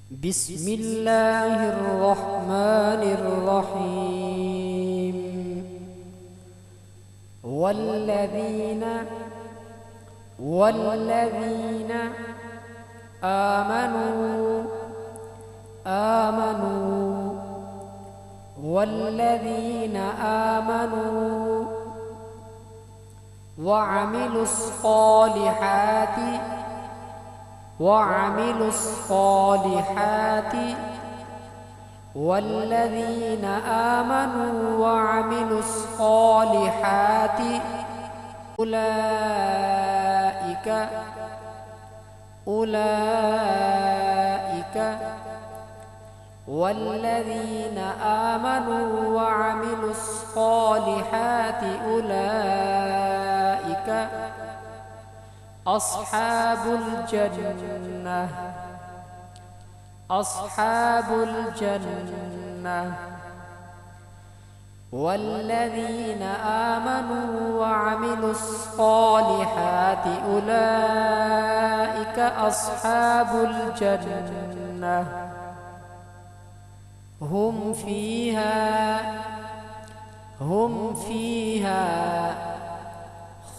بسم الله الرحمن الرحيم. والذين آمنوا والذين آمنوا وعملوا الصالحات والذين آمنوا وعملوا الصالحات أولئك والذين آمنوا وعملوا الصالحات أولئك أصحاب الجنة. والذين آمنوا وعملوا الصالحات أولئك أصحاب الجنة هم فيها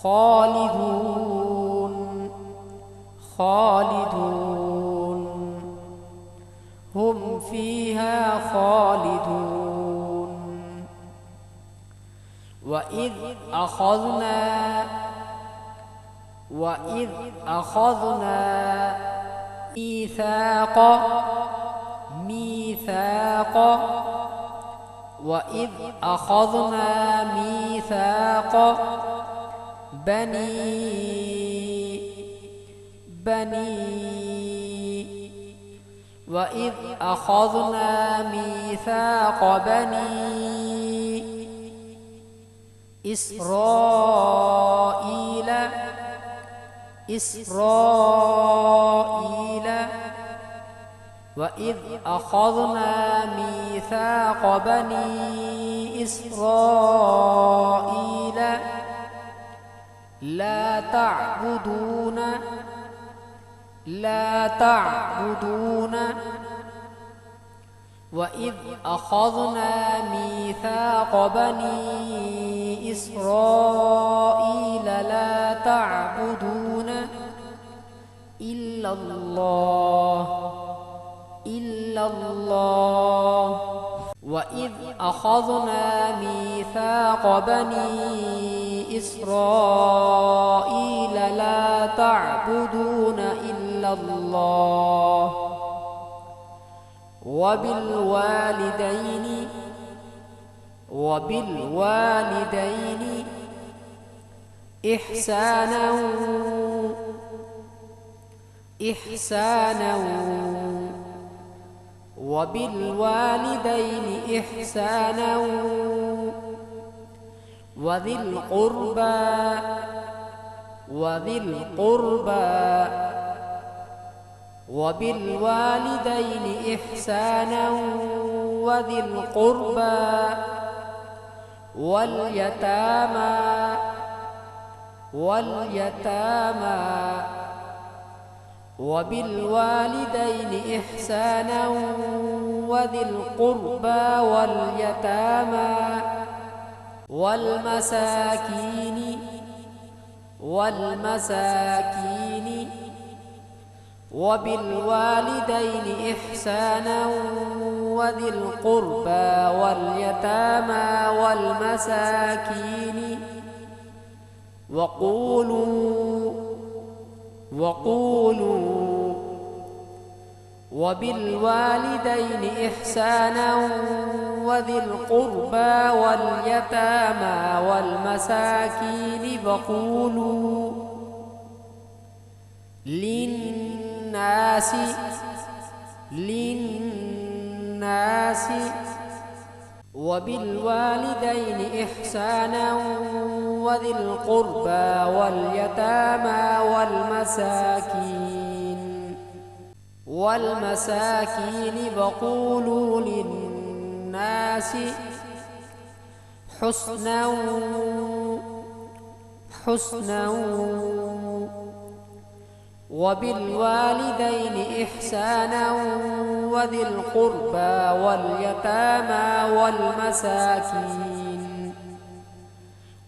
خالدون. هم فيها خالدون. وإذ أخذنا ميثاق بني إسرائيل وإذ أخذنا ميثاق بني إسرائيل لا تعبدون وإذ أخذنا ميثاق بني إسرائيل لا تعبدون إلا الله وإذ أخذنا ميثاق بني إسرائيل لا تعبدون إلا الله وبالوالدين إحسانا وذي القربى وبالوالدين إحسانا وذي القربى واليتامى وبالوالدين إحسانا وذي القربى واليتامى والمساكين وبالوالدين إحسانا وذي القربى واليتامى والمساكين وبالوالدين إحسانا وذي القربى واليتامى والمساكين وقولوا للناس وبالوالدين إحسانا وذي القربى واليتامى والمساكين وقولوا للناس حسنا وبالوالدين إحسانا وذي القربى واليتامى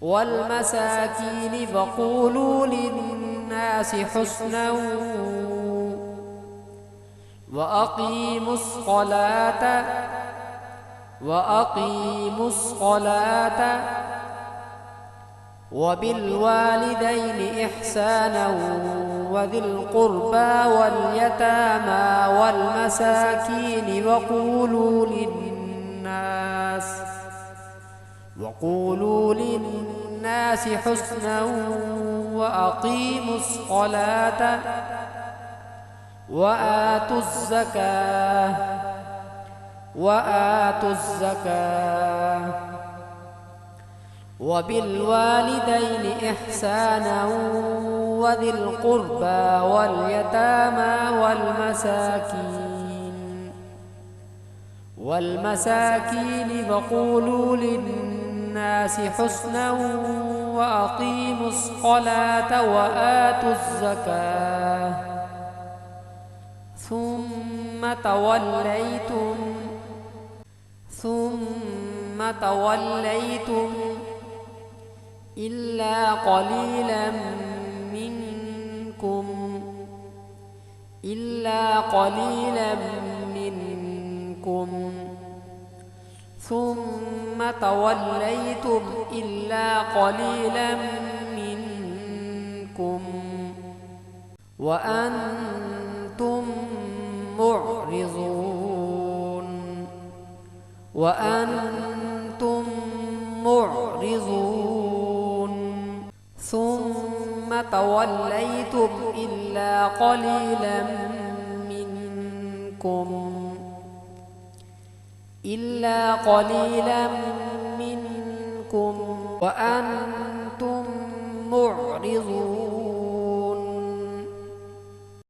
والمساكين فقولوا للناس حسنا وأقيموا الصلاة وبالوالدين إحسانا وذي القربى واليتامى والمساكين وقولوا للناس حسنا وأقيموا الصلاة وآتوا الزكاة وبالوالدين إحسانا وذي القربى واليتامى والمساكين فقولوا للناس حسنا وأقيموا الصلاة وآتوا الزكاة ثم توليتم إلا قليلا منكم ثم توليتم إلا قليلا منكم وأنتم معرضون ثم توليتم إلا قليلا منكم وأنتم معرضون